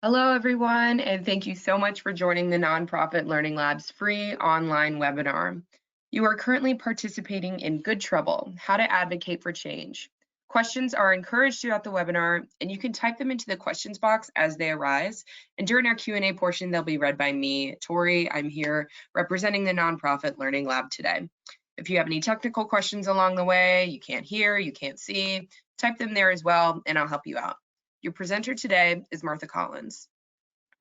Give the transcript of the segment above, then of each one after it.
Hello, everyone, and thank you so much for joining the Nonprofit Learning Lab's free online webinar. You are currently participating in Good Trouble, How to Advocate for Change. Questions are encouraged throughout the webinar, and you can type them into the questions box as they arise. And during our Q&A portion, they'll be read by me, Tori. I'm here representing the Nonprofit Learning Lab today. If you have any technical questions along the way, you can't hear, you can't see, type them there as well, and I'll help you out. Your presenter today is Martha Collins.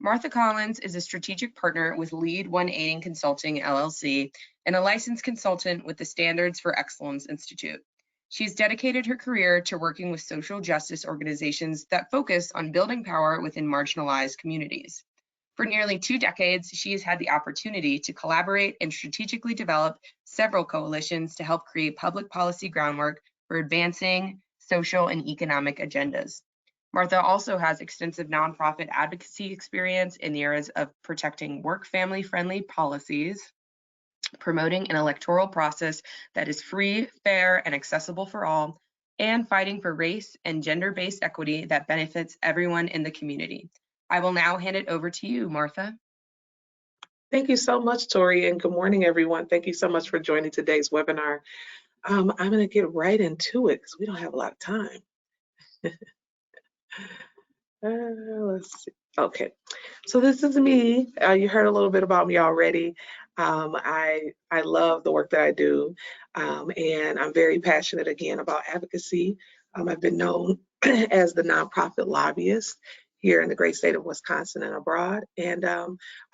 Martha Collins is a strategic partner with Lead 180 Consulting, LLC, and a licensed consultant with the Standards for Excellence Institute. She's dedicated her career to working with social justice organizations that focus on building power within marginalized communities. For nearly 2 decades, she has had the opportunity to collaborate and strategically develop several coalitions to help create public policy groundwork for advancing social and economic agendas. Martha also has extensive nonprofit advocacy experience in the areas of protecting work family-friendly policies, promoting an electoral process that is free, fair, and accessible for all, and fighting for race and gender-based equity that benefits everyone in the community. I will now hand it over to you, Martha. Thank you so much, Tori, and good morning, everyone. Thank you so much for joining today's webinar. I'm going to get right into it because we don't have a lot of time. Let's see. Okay, so this is me. You heard a little bit about me already. I love the work that I do, and I'm very passionate again about advocacy. I've been known as the nonprofit lobbyist here in the great state of Wisconsin and abroad, and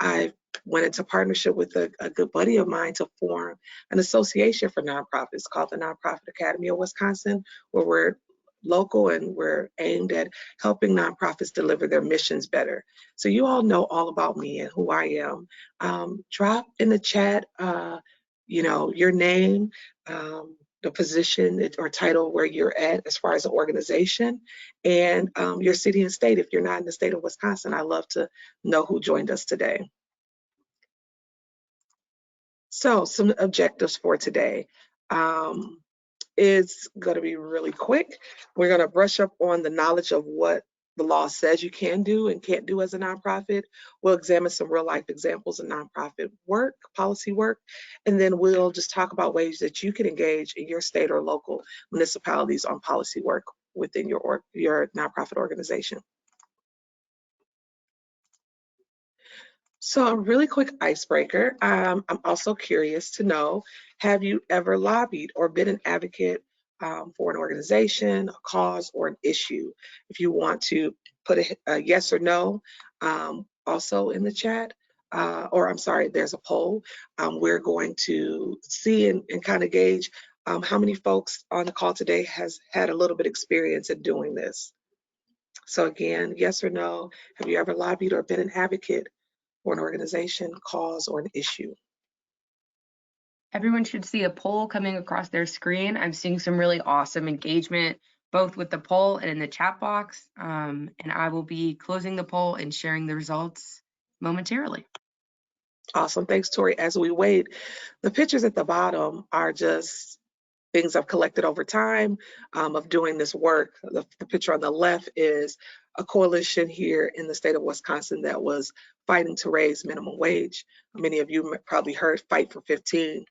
I went into partnership with a good buddy of mine to form an association for nonprofits called the Nonprofit Academy of Wisconsin, where we're local and we're aimed at helping nonprofits deliver their missions better. So you all know all about me and who I am. Drop in the chat, your name, the position or title where you're at as far as the organization, and your city and state. If you're not in the state of Wisconsin, I'd love to know who joined us today. So some objectives for today. It's going to be really quick. We're going to brush up on the knowledge of what the law says you can do and can't do as a nonprofit. We'll examine some real life examples of nonprofit work, policy work, and then we'll just talk about ways that you can engage in your state or local municipalities on policy work within your nonprofit organization. So a really quick icebreaker. I'm also curious to know, have you ever lobbied or been an advocate for an organization, a cause, or an issue? If you want to put a yes or no also in the chat, or I'm sorry, there's a poll. We're going to see and kind of gauge how many folks on the call today has had a little bit experience in doing this. So again, yes or no, have you ever lobbied or been an advocate for an organization, cause, or an issue? Everyone should see a poll coming across their screen. I'm seeing some really awesome engagement, both with the poll and in the chat box. And I will be closing the poll and sharing the results momentarily. Awesome. Thanks, Tori. As we wait, the pictures at the bottom are just things I've collected over time of doing this work. The picture on the left is a coalition here in the state of Wisconsin that was fighting to raise minimum wage. Many of you probably heard Fight for 15.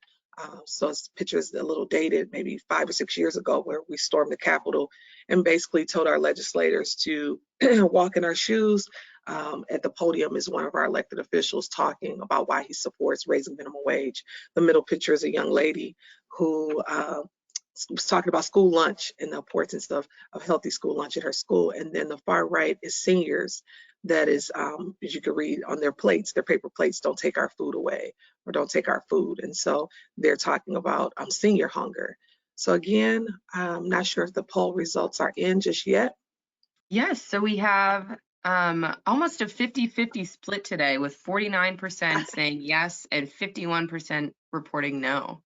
So this picture is a little dated, maybe 5 or 6 years ago, where we stormed the Capitol and basically told our legislators to walk in our shoes. At the podium is one of our elected officials talking about why he supports raising minimum wage. The middle picture is a young lady who was talking about school lunch and the importance of healthy school lunch at her school. And then the far right is seniors. That is, as you can read on their plates, their paper plates, don't take our food away or don't take our food. And so they're talking about senior hunger. So again, I'm not sure if the poll results are in just yet. Yes, so we have almost a 50-50 split today, with 49% saying yes and 51% reporting no.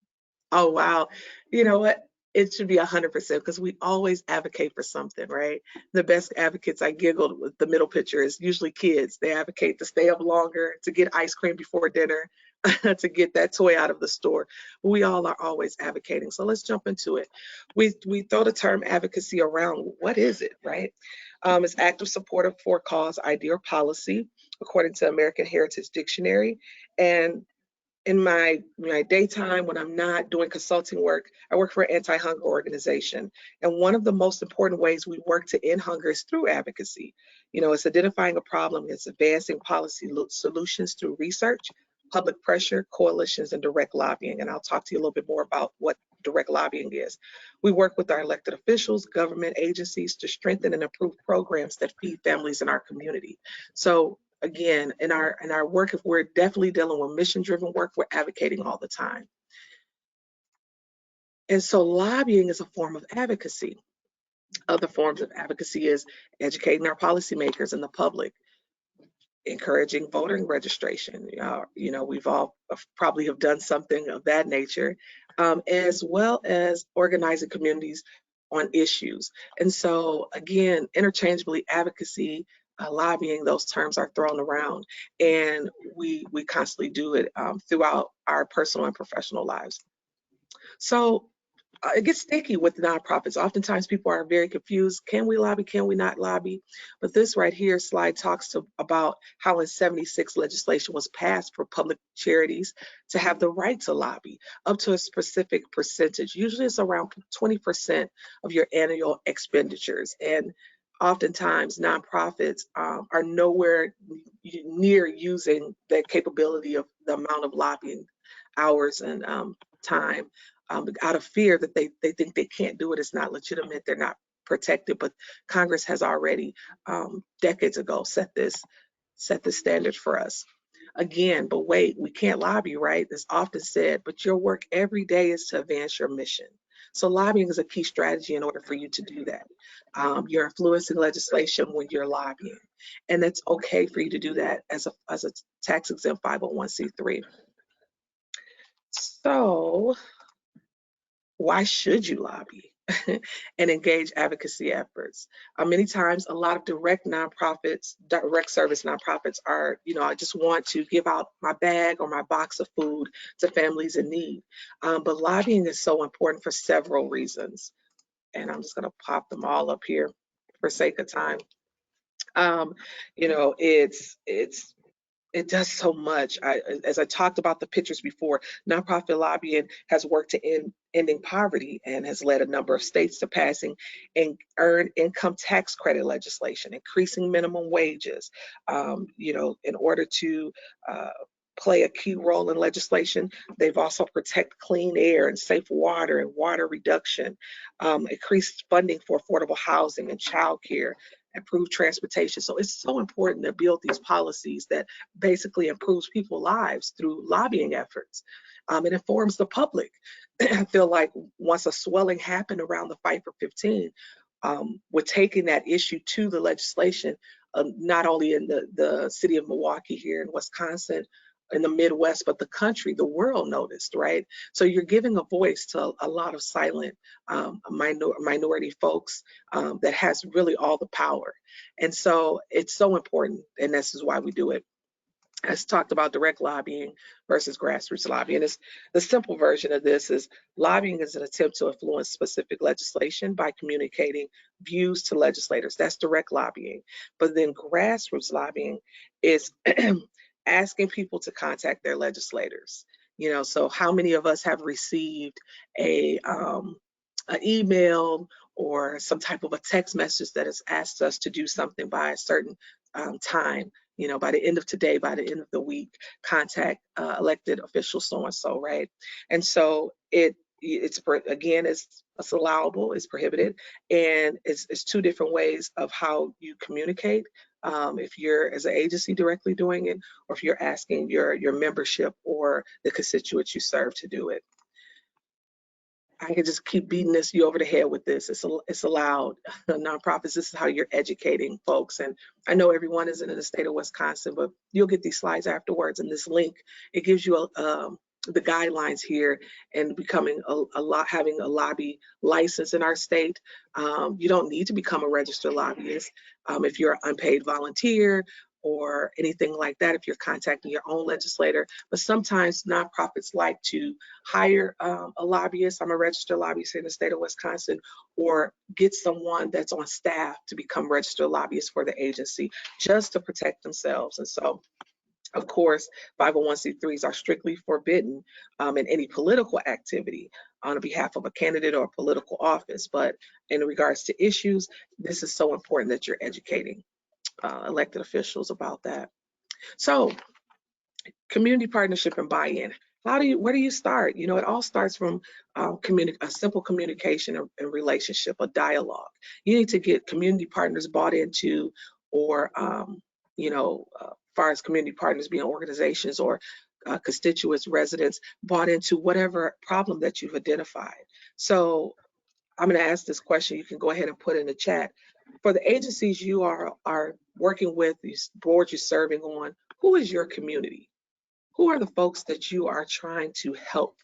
Oh, wow. You know what? It should be 100% because we always advocate for something, right? The best advocates, I giggled with the middle picture, is usually kids. They advocate to stay up longer, to get ice cream before dinner. to get that toy out of the store. We all are always advocating. So let's jump into it. We throw the term advocacy around. What is it, right? It's active support for a cause, idea, or policy, according to American Heritage Dictionary. And in my daytime, when I'm not doing consulting work, I work for an anti-hunger organization. And one of the most important ways we work to end hunger is through advocacy. It's identifying a problem, it's advancing policy solutions through research, public pressure, coalitions, and direct lobbying. And I'll talk to you a little bit more about what direct lobbying is. We work with our elected officials, government agencies to strengthen and improve programs that feed families in our community. So again, in our work, if we're definitely dealing with mission-driven work, we're advocating all the time. And so lobbying is a form of advocacy. Other forms of advocacy is educating our policymakers and the public, encouraging voting registration. We've all probably have done something of that nature, as well as organizing communities on issues. And so again, interchangeably, advocacy, lobbying, those terms are thrown around, and we constantly do it throughout our personal and professional lives. So it gets sticky with nonprofits. Oftentimes people are very confused. Can we lobby? Can we not lobby? But this right here slide talks about how in '76 legislation was passed for public charities to have the right to lobby up to a specific percentage. Usually it's around 20% of your annual expenditures. And oftentimes nonprofits are nowhere near using the capability of the amount of lobbying hours and time, out of fear that they think they can't do it. It's not legitimate. They're not protected. But Congress has already decades ago set this standard for us. Again, but wait, we can't lobby, right? It's often said, but your work every day is to advance your mission. So lobbying is a key strategy in order for you to do that. You're influencing legislation when you're lobbying, and it's okay for you to do that as a tax-exempt 501c3. So why should you lobby and engage advocacy efforts? Many times, a lot of direct service nonprofits are, I just want to give out my bag or my box of food to families in need. But lobbying is so important for several reasons. And I'm just going to pop them all up here for sake of time. It does so much. As I talked about the pictures before, nonprofit lobbying has worked to ending poverty and has led a number of states to passing and earned income tax credit legislation, increasing minimum wages, in order to play a key role in legislation. They've also protect clean air and safe water and water reduction, increased funding for affordable housing and childcare, improve transportation. So it's so important to build these policies that basically improves people's lives through lobbying efforts. It informs the public. I feel like once a swelling happened around the Fight for 15, we're taking that issue to the legislation, not only in the city of Milwaukee here in Wisconsin, in the Midwest, but the country, the world noticed, right? So you're giving a voice to a lot of silent minority folks that has really all the power. And so it's so important, and this is why we do it. As talked about direct lobbying versus grassroots lobbying. The simple version of this is lobbying is an attempt to influence specific legislation by communicating views to legislators. That's direct lobbying. But then grassroots lobbying is asking people to contact their legislators. So how many of us have received an email or some type of a text message that has asked us to do something by a certain time? By the end of today, by the end of the week, contact elected officials, so and so, right? And so it's allowable, it's prohibited, and it's two different ways of how you communicate. If you're as an agency directly doing it, or if you're asking your membership or the constituents you serve to do it. I can just keep beating you over the head with this. It's allowed. Nonprofits, this is how you're educating folks. And I know everyone isn't in the state of Wisconsin, but you'll get these slides afterwards. And this link, it gives you the guidelines here and becoming having a lobby license in our state. You don't need to become a registered lobbyist if you're an unpaid volunteer or anything like that if you're contacting your own legislator. But sometimes nonprofits like to hire a lobbyist. I'm a registered lobbyist in the state of Wisconsin, or get someone that's on staff to become registered lobbyist for the agency just to protect themselves. And so, of course, 501c3s are strictly forbidden in any political activity on behalf of a candidate or a political office. But in regards to issues, this is so important that you're educating elected officials about that. So, community partnership and buy-in. Where do you start? You know, it all starts from a simple communication and relationship, a dialogue. You need to get community partners bought into, or far as community partners being organizations or constituents, residents, bought into whatever problem that you've identified. So I'm going to ask this question. You can go ahead and put in the chat. For the agencies you are working with, these boards you're serving on, who is your community? Who are the folks that you are trying to help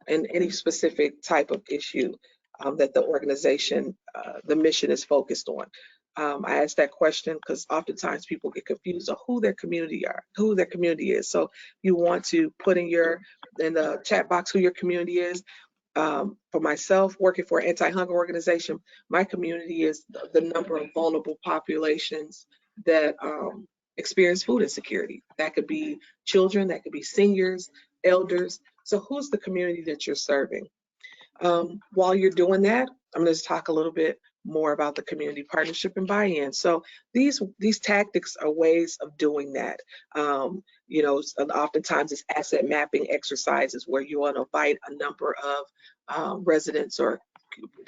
in any specific type of issue that the organization, the mission is focused on? I ask that question because oftentimes people get confused on who their community is. So you want to put in the chat box who your community is. For myself, working for an anti-hunger organization, my community is the number of vulnerable populations that experience food insecurity. That could be children, that could be seniors, elders. So who's the community that you're serving? While you're doing that, I'm going to talk a little bit more about the community partnership and buy-in. So these tactics are ways of doing that. Oftentimes it's asset mapping exercises where you want to invite a number of residents or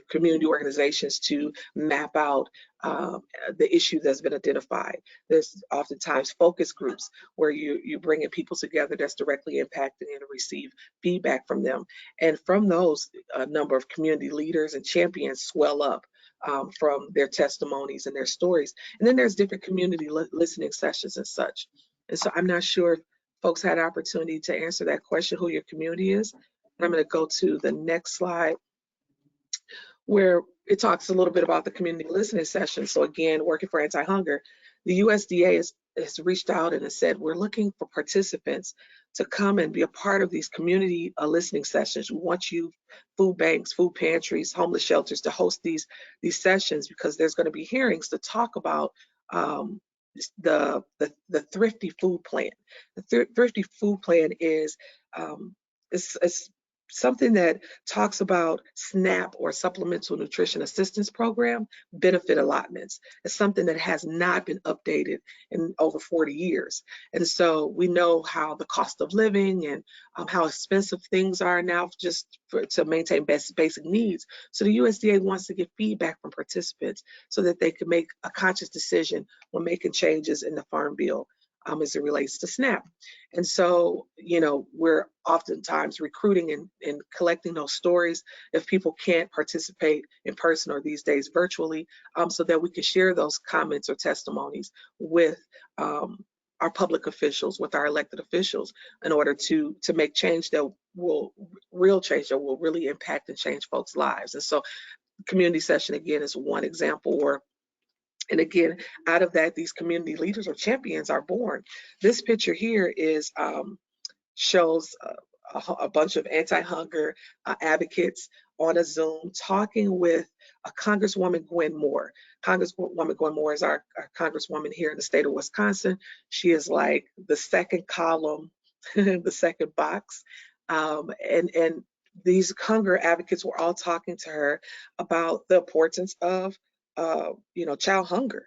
community organizations to map out the issue that's been identified. There's oftentimes focus groups where you bring in people together that's directly impacted and receive feedback from them. And from those, a number of community leaders and champions swell up from their testimonies and their stories. And then there's different community listening sessions and such. And so I'm not sure if folks had an opportunity to answer that question, who your community is. And I'm going to go to the next slide, where it talks a little bit about the community listening session. So again, working for anti-hunger, the USDA has reached out and has said, we're looking for participants to come and be a part of these community listening sessions. We want you, food banks, food pantries, homeless shelters, to host these sessions, because there's going to be hearings to talk about the thrifty food plan. The thrifty food plan is something that talks about SNAP, or Supplemental Nutrition Assistance Program, benefit allotments. It's something that has not been updated in over 40 years. And so we know how the cost of living and how expensive things are now just to maintain basic needs. So the USDA wants to get feedback from participants so that they can make a conscious decision when making changes in the Farm Bill as it relates to SNAP. And so, we're oftentimes recruiting and collecting those stories if people can't participate in person or these days virtually, so that we can share those comments or testimonies with our public officials, with our elected officials, in order to make change that real change that will really impact and change folks' lives. And so community session, again, is one example. And again, out of that, these community leaders or champions are born. This picture here shows a bunch of anti-hunger advocates on a Zoom talking with Congresswoman Gwen Moore. Congresswoman Gwen Moore is our congresswoman here in the state of Wisconsin. She is like the second column, the second box. And these hunger advocates were all talking to her about the importance of child hunger.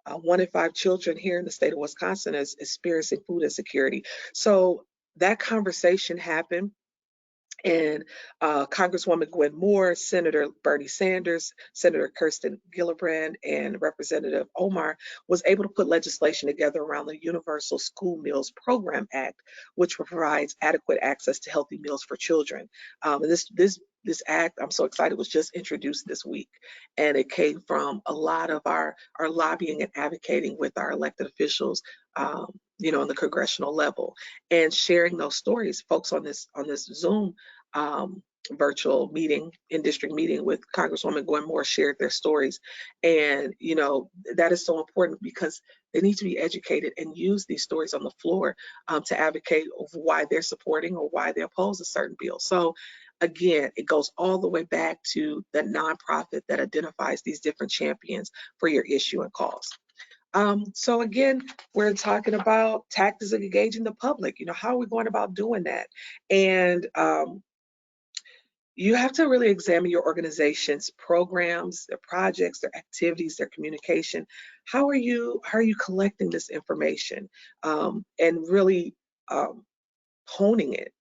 1 in 5 children here in the state of Wisconsin is experiencing food insecurity. So that conversation happened, and Congresswoman Gwen Moore, Senator Bernie Sanders, Senator Kirsten Gillibrand, and Representative Omar was able to put legislation together around the Universal School Meals Program Act, which provides adequate access to healthy meals for children. And this act, I'm so excited, was just introduced this week, and it came from a lot of our lobbying and advocating with our elected officials, on the congressional level, and sharing those stories. Folks on this Zoom virtual meeting, in-district meeting with Congresswoman Gwen Moore, shared their stories. And, that is so important because they need to be educated and use these stories on the floor to advocate of why they're supporting or why they oppose a certain bill. So again, it goes all the way back to the nonprofit that identifies these different champions for your issue and cause. So again, we're talking about tactics of engaging the public. How are we going about doing that? And you have to really examine your organization's programs, their projects, their activities, their communication. How are you collecting this information and really honing it?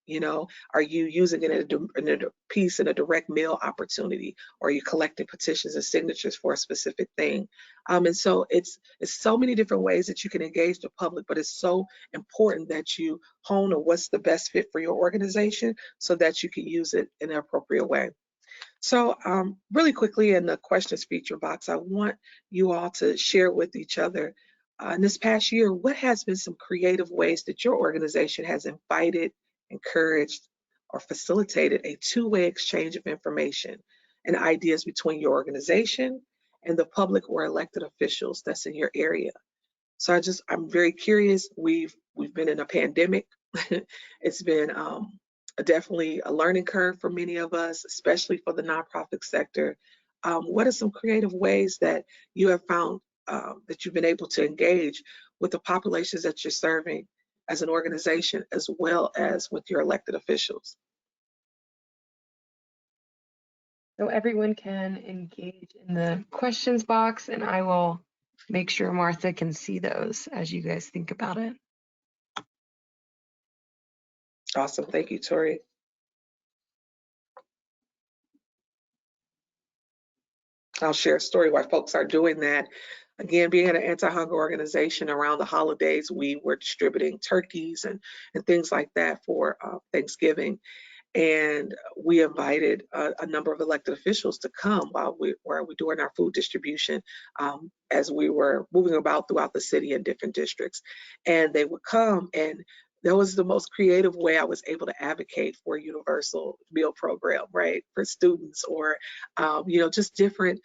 Are you using it in a piece in a direct mail opportunity, or are you collecting petitions and signatures for a specific thing? And so it's so many different ways that you can engage the public, but it's so important that you hone on what's the best fit for your organization so that you can use it in an appropriate way. So really quickly in the questions feature box, I want you all to share with each other in this past year, what has been some creative ways that your organization has invited, encouraged, or facilitated a two-way exchange of information and ideas between your organization and the public or elected officials that's in your area? So I'm very curious. We've been in a pandemic. It's been definitely a learning curve for many of us, especially for the nonprofit sector. What are some creative ways that you have found that you've been able to engage with the populations that you're serving as an organization, as well as with your elected officials? So everyone can engage in the questions box, and I will make sure Martha can see those as you guys think about it. Awesome. Thank you, Tori. I'll share a story while folks are doing that. Again, being an anti-hunger organization, around the holidays, we were distributing turkeys and things like that for Thanksgiving. And we invited a number of elected officials to come while we were doing our food distribution as we were moving about throughout the city in different districts. And they would come, and that was the most creative way I was able to advocate for a universal meal program, right, for students, or just different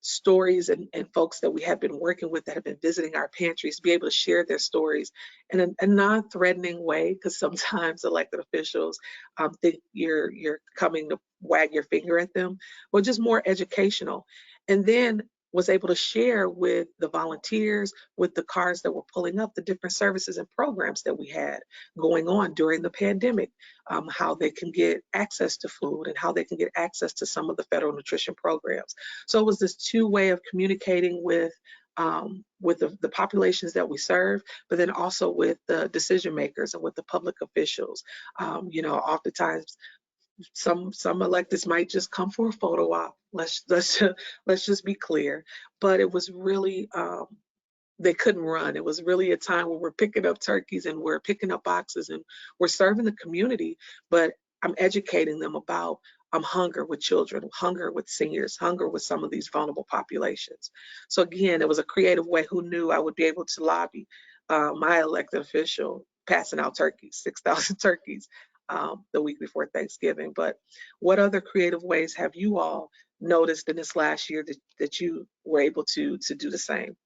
stories and folks that we have been working with that have been visiting our pantries, be able to share their stories in a non-threatening way, because sometimes elected officials think you're coming to wag your finger at them, but just more educational. And then was able to share with the volunteers, with the cars that were pulling up, the different services and programs that we had going on during the pandemic, how they can get access to food and how they can get access to some of the federal nutrition programs. So it was this two-way of communicating with the populations that we serve, but then also with the decision makers and with the public officials. Oftentimes some electeds might just come for a photo op. Let's just be clear. But it was really they couldn't run. It was really a time where we're picking up turkeys and we're picking up boxes and we're serving the community, but I'm educating them about hunger with children, hunger with seniors, hunger with some of these vulnerable populations. So again, it was a creative way. Who knew I would be able to lobby my elected official passing out turkeys, 6,000 turkeys the week before Thanksgiving. But what other creative ways have you all noticed in this last year that you were able to do the same?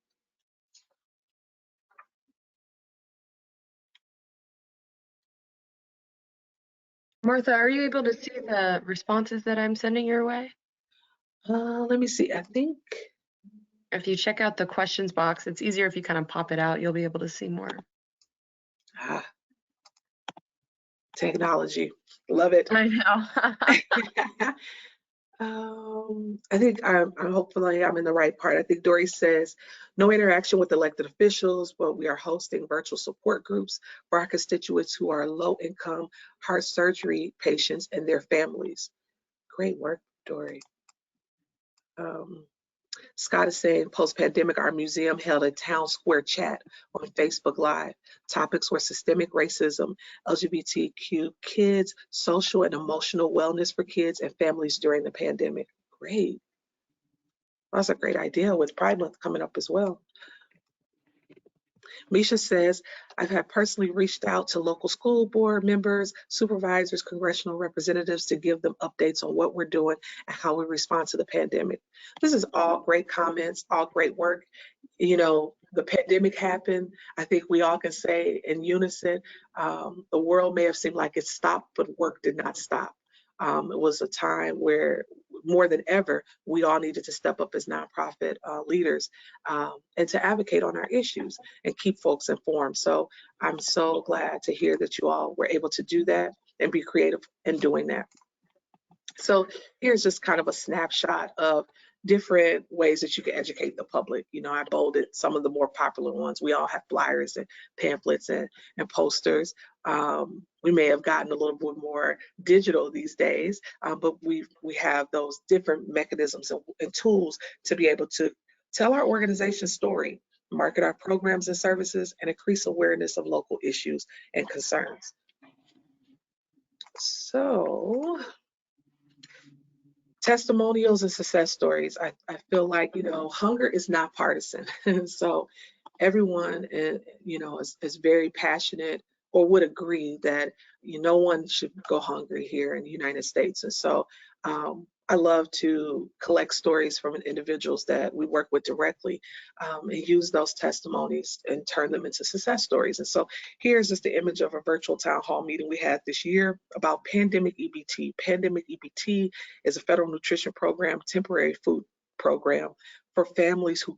Martha, are you able to see the responses that I'm sending your way? Let me see. I think if you check out the questions box, it's easier if you kind of pop it out. You'll be able to see more. Technology, love it. I know. I think hopefully I'm in the right part. I think Dory says no interaction with elected officials, but we are hosting virtual support groups for our constituents who are low-income heart surgery patients and their families. Great work, Dory. Scott is saying, post-pandemic, our museum held a town square chat on Facebook Live. Topics were systemic racism, LGBTQ kids, social and emotional wellness for kids and families during the pandemic. Great. That's a great idea with Pride Month coming up as well. Misha says, I've had personally reached out to local school board members, supervisors, congressional representatives to give them updates on what we're doing and how we respond to the pandemic. This is all great comments, all great work. You know, the pandemic happened. I think we all can say in unison, the world may have seemed like it stopped, but work did not stop. It was a time where more than ever, we all needed to step up as nonprofit leaders and to advocate on our issues and keep folks informed. So I'm so glad to hear that you all were able to do that and be creative in doing that. So here's just kind of a snapshot of different ways that you can educate the public. You know, I bolded some of the more popular ones. We all have flyers and pamphlets and posters. We may have gotten a little bit more digital these days, but we have those different mechanisms and tools to be able to tell our organization story, market our programs and services, and increase awareness of local issues and concerns. So, testimonials and success stories. I feel like, you know, hunger is not partisan. So everyone, you know, is very passionate or would agree that no one should go hungry here in the United States. And so I love to collect stories from individuals that we work with directly and use those testimonies and turn them into success stories. And so here's just the image of a virtual town hall meeting we had this year about pandemic EBT. Pandemic EBT is a federal nutrition program, temporary food program for families who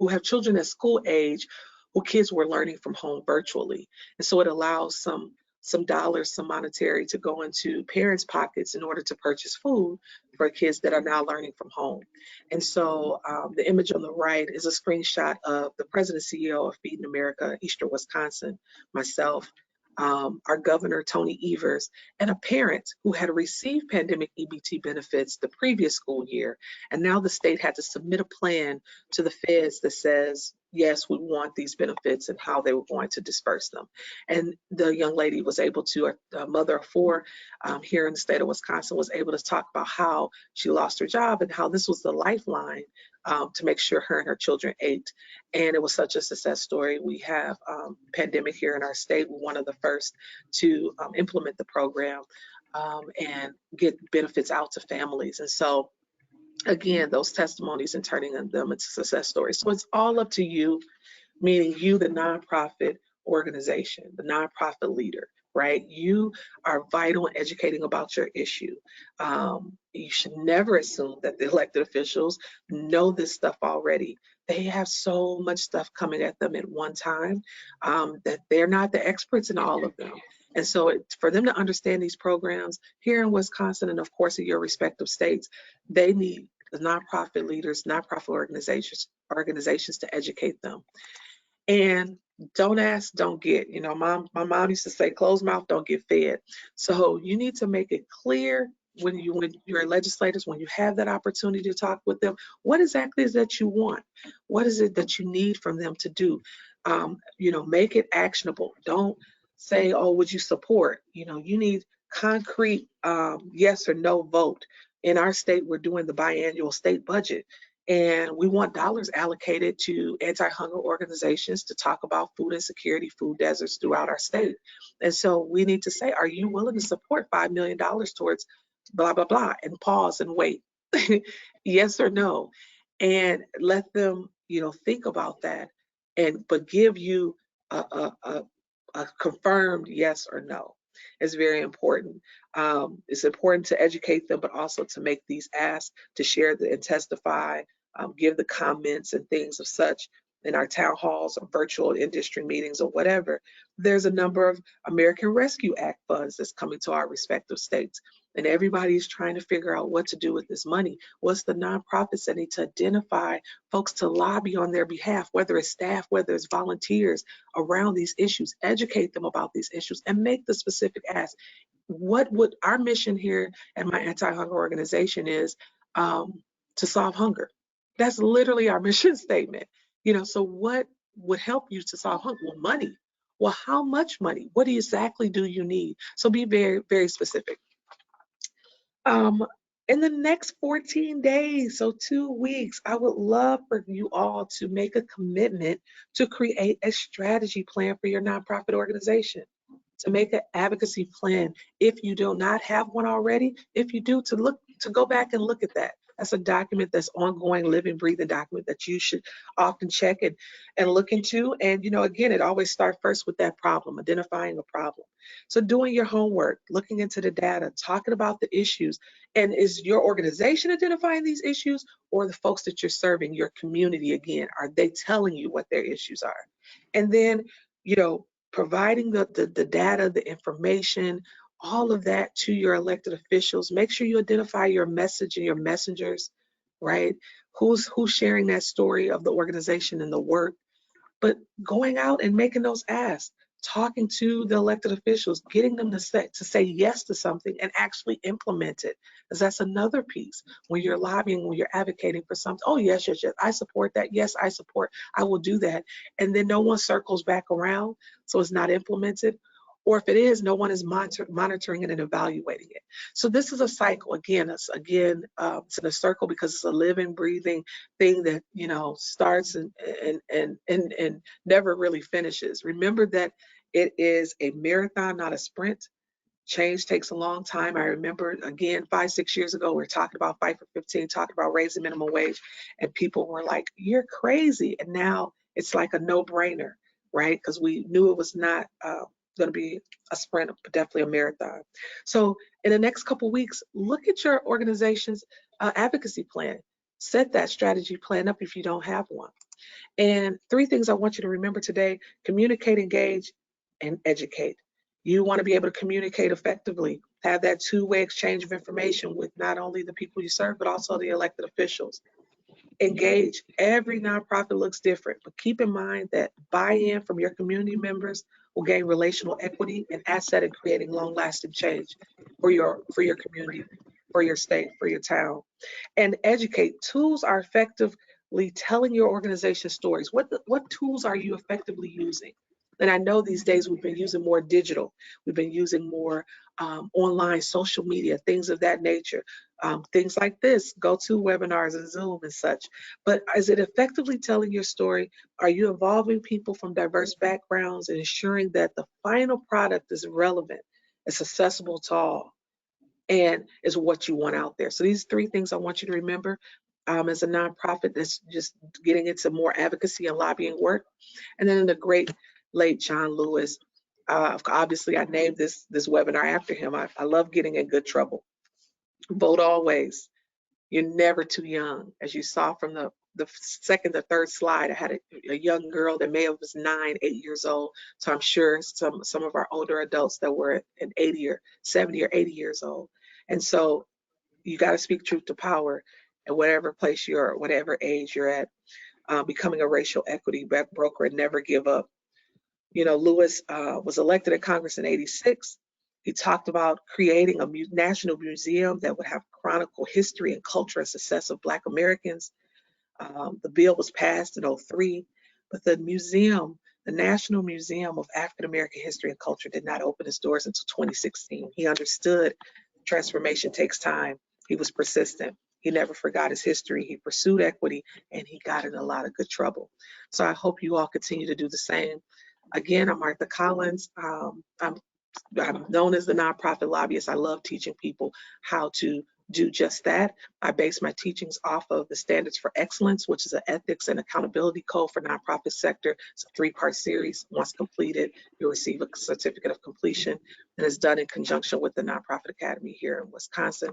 have children at school age, who kids were learning from home virtually. And so it allows some dollars, some monetary to go into parents' pockets in order to purchase food for kids that are now learning from home. And so the image on the right is a screenshot of the president and CEO of Feeding America, Eastern Wisconsin, myself, our governor, Tony Evers, and a parent who had received pandemic EBT benefits the previous school year. And now the state had to submit a plan to the feds that says, yes, we want these benefits and how they were going to disperse them. And the young lady was able to, a mother of four here in the state of Wisconsin, was able to talk about how she lost her job and how this was the lifeline to make sure her and her children ate. And it was such a success story. We have pandemic here in our state. We're one of the first to implement the program and get benefits out to families. And so again, those testimonies and turning them into success stories. So it's all up to you, meaning you, the nonprofit organization, the nonprofit leader, right? You are vital in educating about your issue. You should never assume that the elected officials know this stuff already. They have so much stuff coming at them at one time that they're not the experts in all of them. And so for them to understand these programs here in Wisconsin and of course in your respective states, they need the nonprofit leaders, nonprofit organizations to educate them. And don't ask, don't get. You know, my mom used to say, closed mouth, don't get fed. So you need to make it clear when you're legislators, when you have that opportunity to talk with them, what exactly is that you want? What is it that you need from them to do? You know, make it actionable. Don't say, oh, would you support? You know, you need concrete yes or no vote. In our state, we're doing the biannual state budget. And we want dollars allocated to anti-hunger organizations to talk about food insecurity, food deserts throughout our state. And so we need to say, are you willing to support $5 million towards blah, blah, blah, and pause and wait, yes or no, and let them, you know, think about that, but give you a confirmed yes or no. It's very important. It's important to educate them, but also to make these asks, to share and testify, give the comments and things of such in our town halls or virtual industry meetings or whatever. There's a number of American Rescue Act funds that's coming to our respective states. And everybody's trying to figure out what to do with this money. What's the nonprofits that need to identify folks to lobby on their behalf, whether it's staff, whether it's volunteers around these issues, educate them about these issues and make the specific ask. What would our mission here at my anti-hunger organization is to solve hunger. That's literally our mission statement. You know, so what would help you to solve hunger? Well, money. Well, how much money? What exactly do you need? So be very, very specific. In the next 14 days, so 2 weeks, I would love for you all to make a commitment to create a strategy plan for your nonprofit organization, to make an advocacy plan if you do not have one already. If you do, to go back and look at that. That's a document that's ongoing, living, breathing document that you should often check and look into. And, again, it always starts first with that problem, identifying a problem. So doing your homework, looking into the data, talking about the issues. And is your organization identifying these issues, or the folks that you're serving, your community, again, are they telling you what their issues are? And then, providing the data, the information, all of that to your elected officials. Make sure you identify your message and your messengers, right? Who's sharing that story of the organization and the work, but going out and making those asks, talking to the elected officials, getting them to say yes to something and actually implement it. Because that's another piece. When you're lobbying, when you're advocating for something, oh, yes, I support that. Yes, I will do that. And then no one circles back around, so it's not implemented. Or if it is, no one is monitoring it and evaluating it. So this is a cycle. Again, it's in a circle because it's a living, breathing thing that starts and never really finishes. Remember that it is a marathon, not a sprint. Change takes a long time. I remember, again, 5-6 years ago, we were talking about Fight for 15, talking about raising minimum wage, and people were like, "You're crazy." And now it's like a no-brainer, right? Because we knew it was not going to be a sprint, but definitely a marathon. So in the next couple of weeks, look at your organization's advocacy plan. Set that strategy plan up if you don't have one. And 3 things I want you to remember today: communicate, engage, and educate. You want to be able to communicate effectively, have that two-way exchange of information with not only the people you serve, but also the elected officials. Engage. Every nonprofit looks different, but keep in mind that buy-in from your community members will gain relational equity and asset in creating long-lasting change for your community, for your state, for your town. And educate. Tools are effectively telling your organization stories. What tools are you effectively using? And I know these days we've been using more digital. We've been using more online social media, things of that nature. Things like this, GoToWebinars and Zoom and such. But is it effectively telling your story? Are you involving people from diverse backgrounds and ensuring that the final product is relevant, it's accessible to all, and is what you want out there? So these 3 things I want you to remember as a nonprofit that's just getting into more advocacy and lobbying work. And then the great late John Lewis, obviously I named this webinar after him. I love getting in good trouble. Vote always. You're never too young. As you saw from the second or third slide, I had a young girl that may have was 9, 8 years old. So I'm sure some of our older adults that were at 80 or 70 or 80 years old. And so you got to speak truth to power at whatever place you're, whatever age you're at. Becoming a racial equity broker and never give up. Lewis was elected in Congress in '86. He talked about creating a national museum that would have chronicle history and culture and success of Black Americans. The bill was passed in '03, but the National Museum of African American History and Culture did not open its doors until 2016. He understood transformation takes time. He was persistent. He never forgot his history. He pursued equity, and he got in a lot of good trouble. So I hope you all continue to do the same. Again, I'm Martha Collins. I'm known as the nonprofit lobbyist. I love teaching people how to do just that. I base my teachings off of the Standards for Excellence, which is an ethics and accountability code for nonprofit sector. It's a 3-part series. Once completed, you'll receive a certificate of completion, and it's done in conjunction with the Nonprofit Academy here in Wisconsin.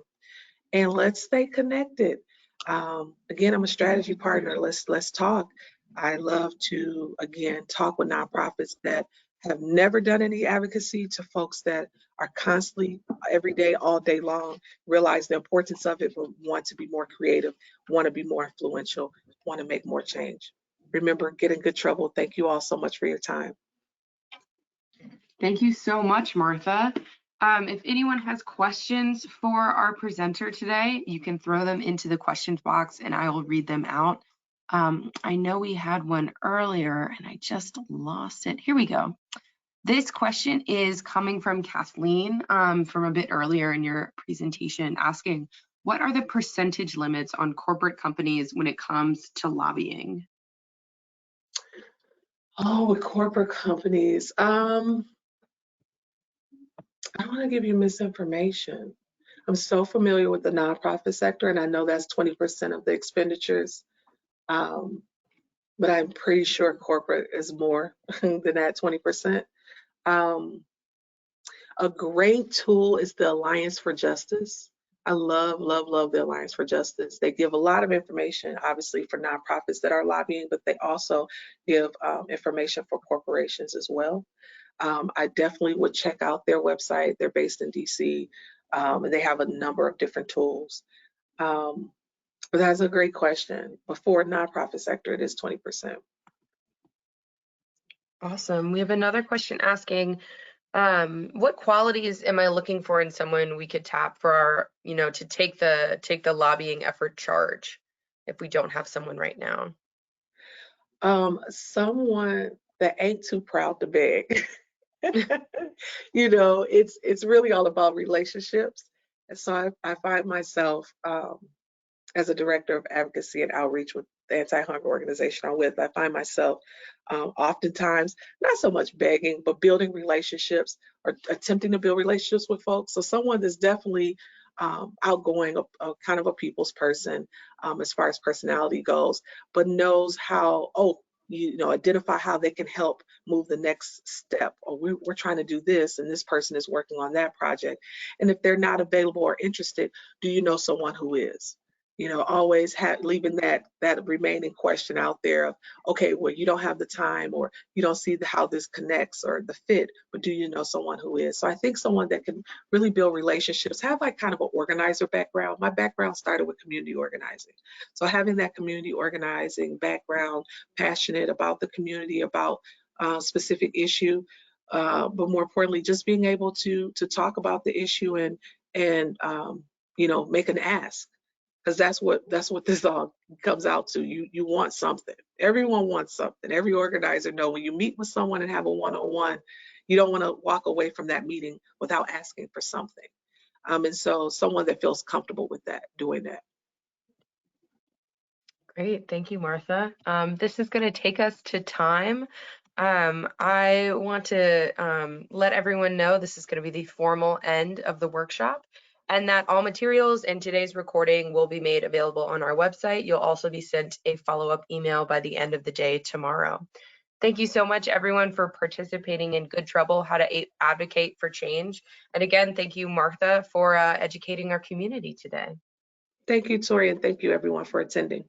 And let's stay connected. Again, I'm a strategy partner. Let's talk. I love to, again, talk with nonprofits that have never done any advocacy to folks that are constantly, every day, all day long, realize the importance of it, but want to be more creative, want to be more influential, want to make more change. Remember, get in good trouble. Thank you all so much for your time. Thank you so much, Martha. If anyone has questions for our presenter today, you can throw them into the questions box and I will read them out. I know we had one earlier and I just lost it. Here we go. This question is coming from Kathleen from a bit earlier in your presentation, asking, What are the percentage limits on corporate companies when it comes to lobbying? Oh, with corporate companies, I don't want to give you misinformation. I'm so familiar with the nonprofit sector, and I know that's 20% of the expenditures. Um, but I'm pretty sure corporate is more than that 20%. Um, a great tool is the Alliance for Justice. I love, love, love the Alliance for Justice. They give a lot of information, obviously, for nonprofits that are lobbying, but they also give information for corporations as well. I definitely would check out their website. They're based in DC, and they have a number of different tools. Um, but that's a great question. Before nonprofit sector, it is 20%. Awesome. We have another question asking, what qualities am I looking for in someone we could tap for our, to take the lobbying effort charge if we don't have someone right now? Someone that ain't too proud to beg. It's really all about relationships. And so I find myself as a director of advocacy and outreach with the anti-hunger organization I'm with, I find myself oftentimes not so much begging, but building relationships or attempting to build relationships with folks. So someone that's definitely outgoing, a kind of a people's person as far as personality goes, but knows how, identify how they can help move the next step. Or we're trying to do this, and this person is working on that project. And if they're not available or interested, do you know someone who is? Always leaving that remaining question out there of, okay, well, you don't have the time or you don't see how this connects or the fit, but do you know someone who is? So I think someone that can really build relationships, have like kind of an organizer background. My background started with community organizing. So having that community organizing background, passionate about the community, about a specific issue, but more importantly, just being able to talk about the issue and make an ask, because that's what this all comes out to. You want something. Everyone wants something. Every organizer know when you meet with someone and have a one-on-one, you don't want to walk away from that meeting without asking for something. And so someone that feels comfortable with that, doing that. Great. Thank you, Martha. This is going to take us to time. I want to let everyone know this is going to be the formal end of the workshop, and that all materials in today's recording will be made available on our website. You'll also be sent a follow-up email by the end of the day tomorrow. Thank you so much, everyone, for participating in Good Trouble, How to Advocate for Change. And again, thank you, Martha, for educating our community today. Thank you, Tori, and thank you everyone for attending.